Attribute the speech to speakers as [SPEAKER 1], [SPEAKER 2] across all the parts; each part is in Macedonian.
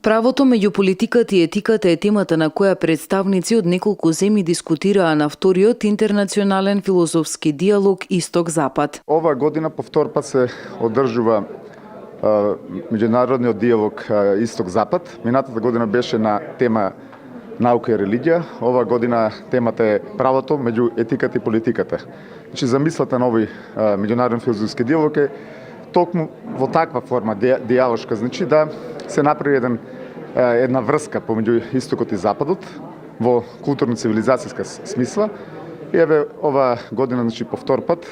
[SPEAKER 1] Правото меѓу политиката и етиката е темата на која представници од неколку земји дискутираа на вториот интернационален филозофски диалог Исток-Запад.
[SPEAKER 2] Ова година по втор пат се одржува меѓународниот диалог Исток-Запад. Минатата година беше на тема наука и религија. Ова година темата е правото меѓу етиката и политиката. Значи замислата на овој меѓународен филозофски диалог е токму во таква форма диалошка, значи да се направи една врска помеѓу Истокот и Западот во културно-цивилизацијска смисла. И еве ова година, значи по втор пат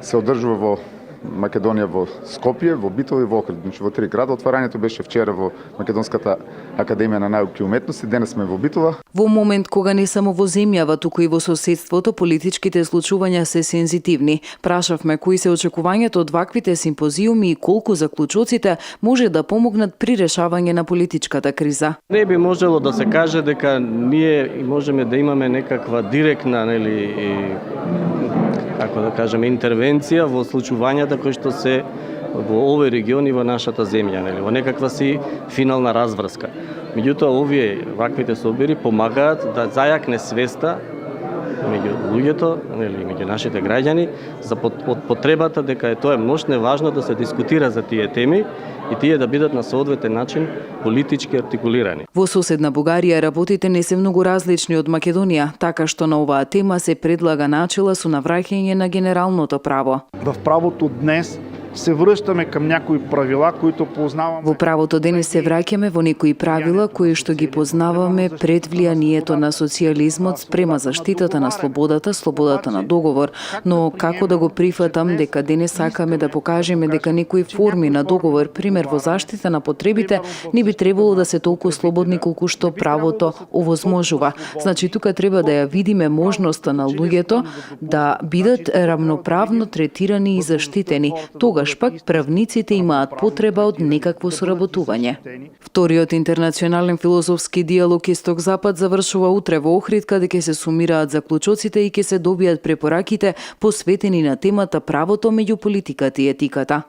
[SPEAKER 2] се одржува во Македонија, во Скопје, во Битола и во Охрид, значи во 3 града. Отварањето беше вчера во Македонската академија на науки и уметности, денес сме во Битола.
[SPEAKER 1] Во момент кога не само во земјава, туку и во соседството политичките случувања се сензитивни. Прашавме кои се очекувањата од ваквите симпозиуми и колку заклучоците може да помогнат при решавање на политичката криза.
[SPEAKER 3] Не би можело да се каже дека ние можеме да имаме некаква директна, како да кажеме, интервенција во случувањата кои што се во овој регион и во нашата земја, во некаква си финална разврска. Меѓутоа, ваквите собери помагаат да зајакне свеста меѓу луѓето, меѓу нашите граѓани, за потребата дека тоа е можно и важно да се дискутира за тие теми и тие да бидат на соодветен начин политички артикулирани.
[SPEAKER 1] Во соседна Бугарија работите не се многу различни од Македонија, така што на оваа тема се предлага начела со навраќање на генералното право.
[SPEAKER 4] В правото днес се връщаме към някои правила, които познаваме.
[SPEAKER 1] Во правото денес се враќаме во некои правила кои што ги познаваме пред влијанието на социјализмот спрема заштитата на слободата на договор, но како да го прифатам дека денес сакаме да покажеме дека некои форми на договор, пример во заштита на потребите, не би требало да се толку слободни колку што правото овозможува. Значи тука треба да ја видиме можноста на луѓето да бидат рамноправно третирани и заштитени. Тогаш пак правниците имаат потреба од некакво соработување. Вториот интернационален филозофски диалог Исток-Запад завршува утре во Охрид, каде ќе се сумираат заклучоците и ќе се добијат препораките посветени на темата правото меѓу политиката и етиката.